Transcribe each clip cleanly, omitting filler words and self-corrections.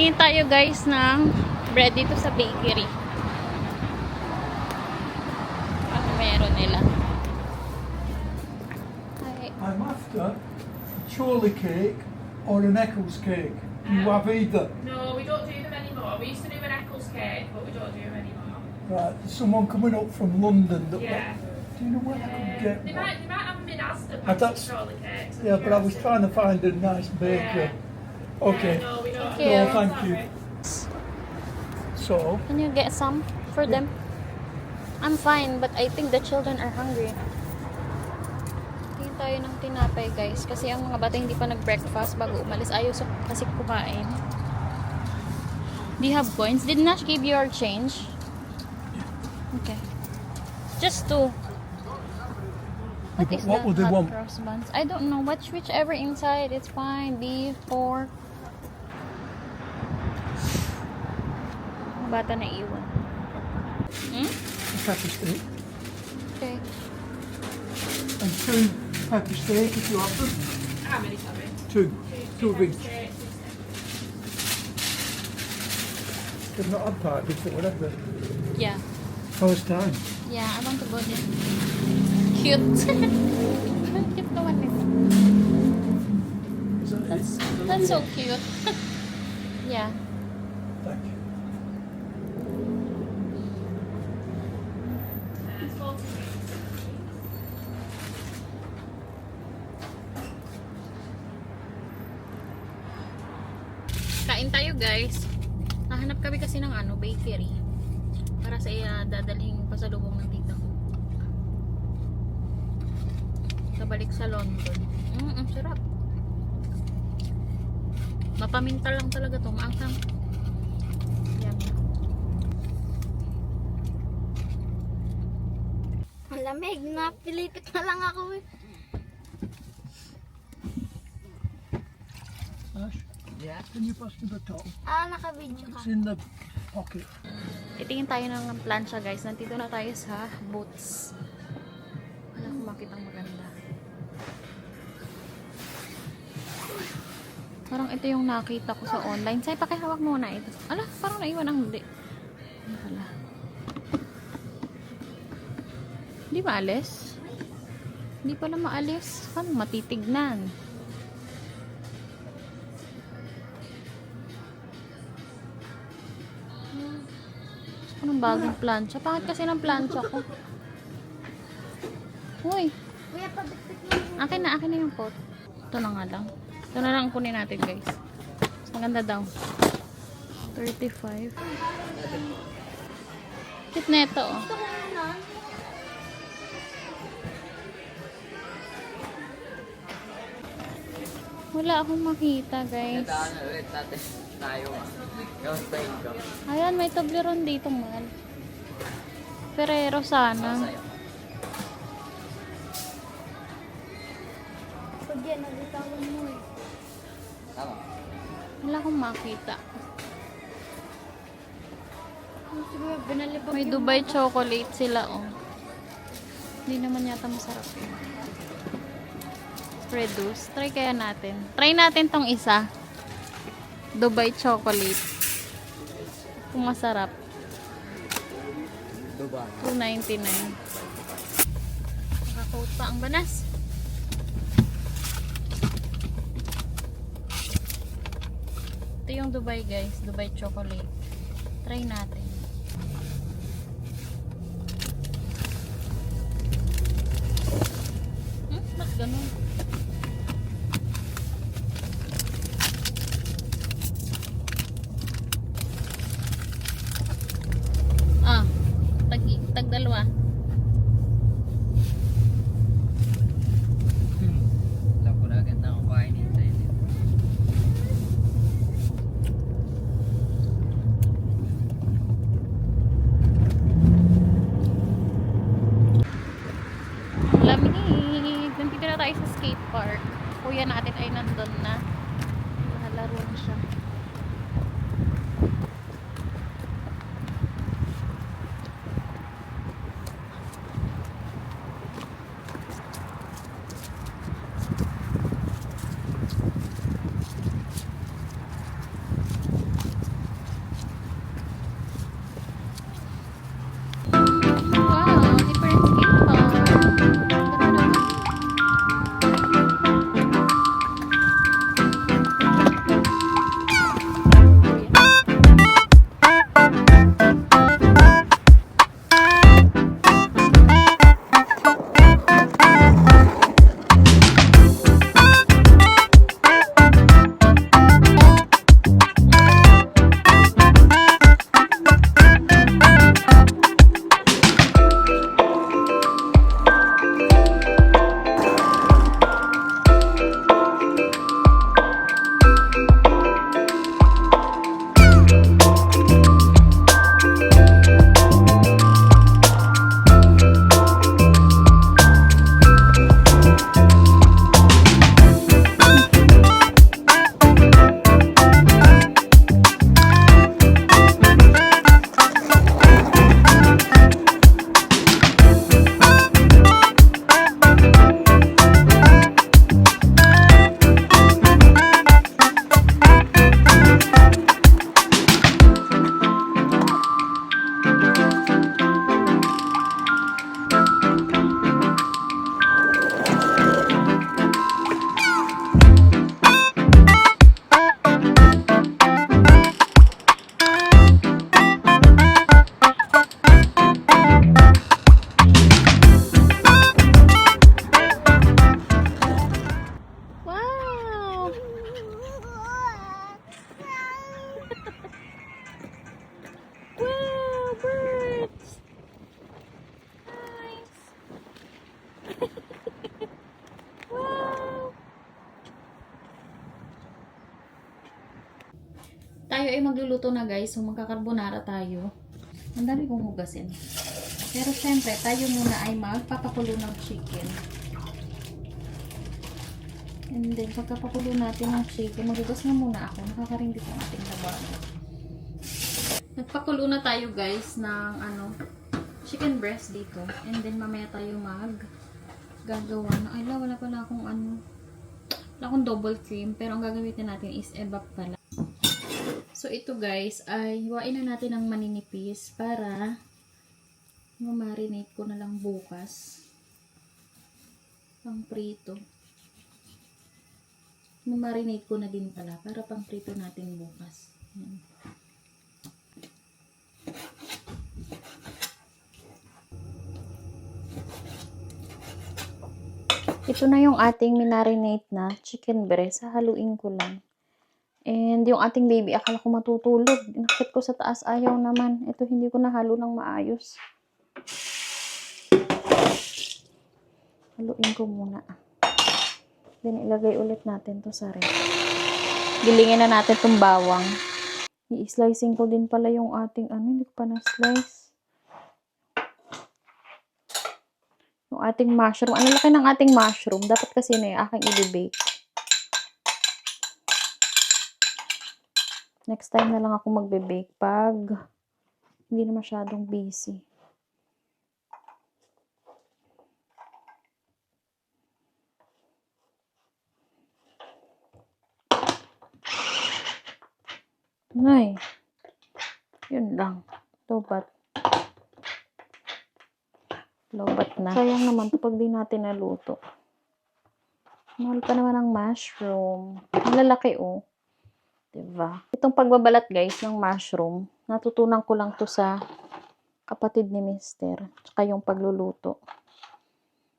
Tingin tayo guys ng bread dito sa bakery. Ano meron nila? Ay, I'm after a chorley cake or an Eccles cake. You have either. No, we don't do them anymore. We used to do an Eccles cake, but we don't do them anymore. Right, there's someone coming up from London that Yeah. do you know where I can get They one? might have them in Asda, that's- chorley cakes. Yeah, but I was trying to find a nice bakery. Okay. No, we don't. Thank you. No, thank you. So, can you get some for them? I'm fine, but I think the children are hungry. Tingin tayo ng tinapay guys. Kasi ang mga bata hindi pa nag-breakfast bago umalis. Ayaw kasi kumain. Do you have coins? Did Nash give you your change? Okay. Just two. What is what that? would they Hot want? cross buns? I don't know. Whichever inside. It's fine. Beef, pork. Mga bata na iwan. Hmm? a pepper steak Okay. and two pepper steak if you have them. How many, sorry? Two. Two of each. Cakes. They've not had pie before, have they? Yeah. First time. Yeah, I want to go there. Cute. Cute naman nito. Is that it? That's so cute. Yeah. Thank you. It's 40. Kain tayo guys. Nahanap kami kasi ng bakery. Para sa dadalhin pasalubong ng tita ko. Kabalik sa London. Ang sarap. Mapaminta lang talaga to. Maanghang. Yan. Malamig, napilipit na lang ako eh. Ash? Yeah. Can you pass me the top? Nakabidyo ka. It's in the pocket. Titingin tayo ng plancha guys. Nandito na tayo sa Boots. Wala akong makitang maganda. Parang ito yung nakita ko sa online. Say, pakihawak mo na ito. Ala, parang naiwan ang hindi. Ano pala? Hindi maalis? Hindi pala maalis. Paano matitignan? Anong bagong plancha? Pangit kasi ng plancha ko. Uy, Kuya, pabiktik mo. akin na yung pot. Ito na nga lang. Ito na lang kunin natin guys. Mas maganda daw. 35. Cute na ito oh. Gusto ko muna. Wala akong makita guys. Tandaan na ulit natin tayo. Yung pain ko. Ayan, may Toblerone dito mahal. Ferrero sana. Sa'yo. Pag yan, nagitawan mo eh. Tama. Wala akong makita. Siguro, binalibag May Dubai chocolate sila oh. Hindi naman yata masarap yun. Reduce. Try kaya natin. Try natin tong isa. Dubai chocolate. Kung masarap. Dubai. $2.99. Nakakot pa ang banas. Ito yung Dubai guys. Dubai chocolate. Try natin. Ba't ganun? Tag dalawa. Alam ko na agad na ako kainin tayo. Lamig. Nandito na tayo sa skate park. Kuya natin ay nandun na. Nakalaro na siya. tayo ay magluluto na guys. So magkakarbonara tayo. Ang dami kong hugasin. Pero syempre, tayo muna ay magpapakulo ng chicken. And then, pagkapakulo natin ng chicken, maghugas na muna ako. Nakakarimbi ko ang ating lababo. Nagpakulo na tayo guys ng chicken breast dito. And then, mamaya tayo gagawa na. Ay, wala pala akong wala akong double cream. Pero ang gagamitin natin is evap pala. So, ito guys, ay hiwain na natin ng maninipis para mamarinate ko na lang bukas. Pang prito. Mamarinate ko na din pala para pang prito natin bukas. Yan. Ito na yung ating minarinate na chicken breast. Haluin ko lang. And yung ating baby, akala ko matutulog. Inakit ko sa taas, ayaw naman. Ito, hindi ko nahalo ng maayos. Haluin ko muna. Then, ilagay ulit natin to sa ref. Gilingin na natin itong bawang. I-slicing ko din pala yung ating, hindi ko pa na-slice. Yung ating mushroom. Ang laki ng ating mushroom. Dapat kasi na yung aking i-bake. Next time na lang ako magbe-bake pag hindi na masyadong busy. Ay, yun lang. Lobat. Lobat na. Sayang naman ito pag di natin naluto. Mahal pa naman ang mushroom. Malalaki oh. Diba? Itong pagbabalat guys ng mushroom, natutunan ko lang to sa kapatid ni Mister. Tsaka yung pagluluto.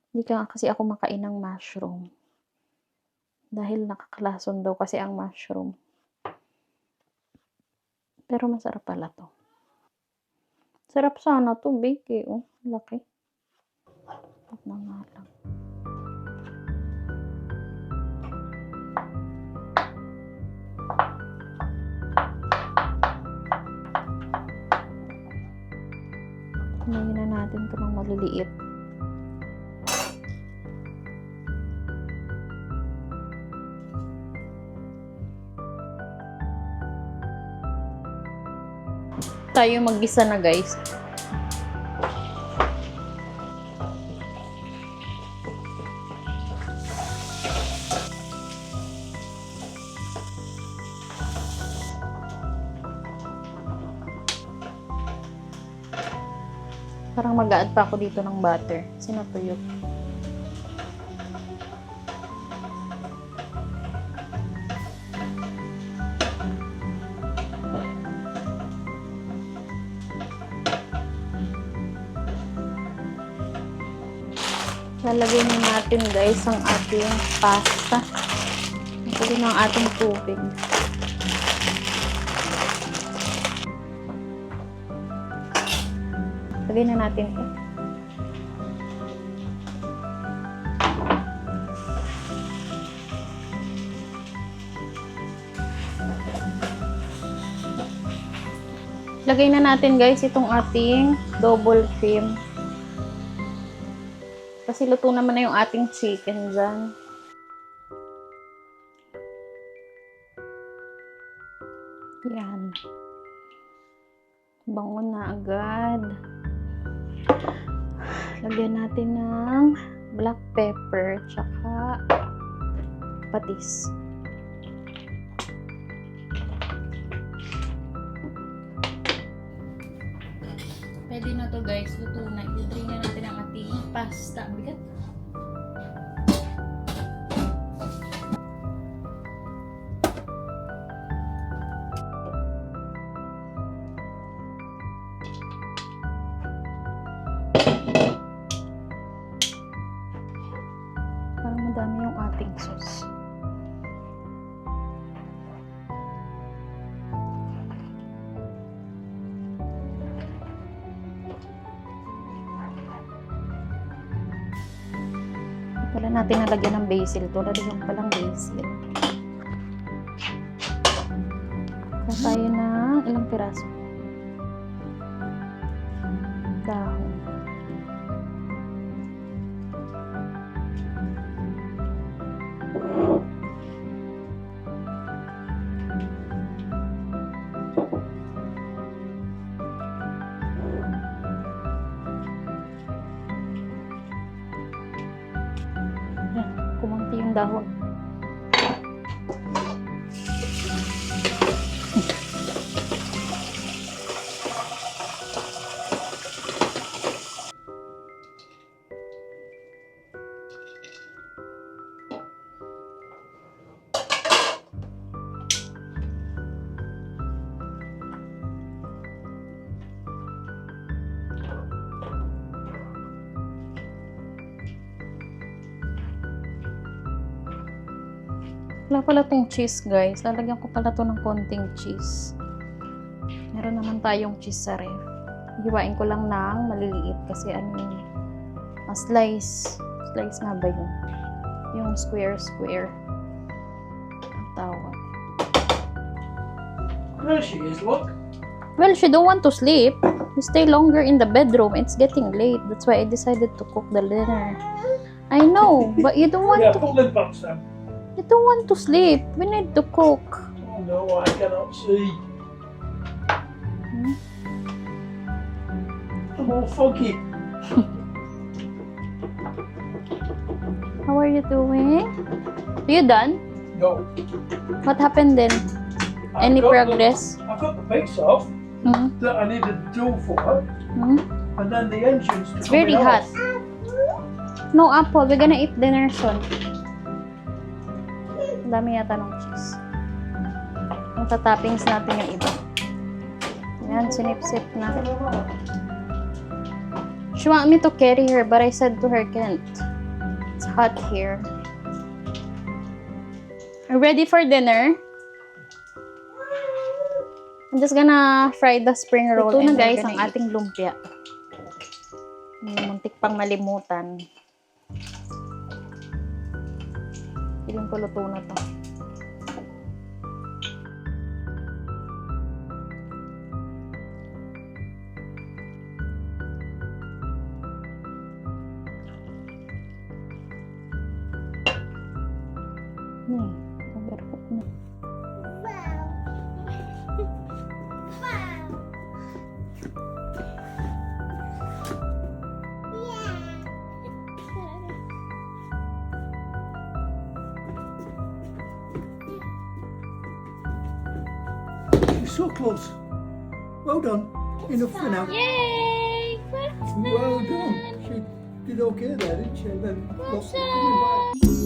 Hindi ka kasi ako makain ng mushroom. Dahil nakaklason daw kasi ang mushroom. Pero masarap pala to. Sarap sana to, bake eh. Oh, laki. At na nga lang. Kumain na natin ito ng maliliit. Tayo mag-gisa na guys. Parang mag-a-add pa ako dito ng butter. Sinatuyok. Lalagay na natin guys ang ating pasta. Ito din ang ating tubig. Lagay na natin ito. Lagay na natin guys itong ating double cream. Kasi luto naman na yung ating chicken dyan. Yan. Bango na agad. Lagyan natin ng black pepper tsaka patis. Pwede na to guys, luto na. I-drain na natin ang ating pasta. Bigat. Parang madami yung ating sauce. Wala natin nalagyan ng basil. Tulad yung palang basil. Kuha tayo ng ilang piraso. Dahon. Yan, kumunti yung dahon. Wala pala tong cheese, guys. Lalagyan ko pala to ng konting cheese. Meron naman tayong cheese sa ref. Hiwain ko lang ng maliliit kasi ano yun. Slice. Slice nga ba yun? Yung square. Ang tawag. There she is, look. Well, she don't want to sleep. We stay longer in the bedroom. It's getting late. That's why I decided to cook the dinner. I know, but you don't want Yeah, to. put lid box down. You don't want to sleep. We need to cook. Oh no, I cannot see. I'm all foggy. How are you doing? You done? No. What happened then? I've Any got progress? I've got the base off Hmm? that I needed to do for, Hmm? and then the engines to It's very hot. No, Apple. We're gonna eat dinner soon. Ang dami yata ng cheese. Ang tatoppings natin yung iba. Ayan, sinip-sip na. She want me to carry her, but I said to her, can't. It's hot here. Are you ready for dinner? I'm just gonna fry the spring roll. Ito na guys ang ating lumpia. Muntik pang malimutan. Feeling ko luto na to. Overcook na. You're so close. Well done. Enough for now. Yay! Well done. She did okay there, didn't she? Then lost it coming back.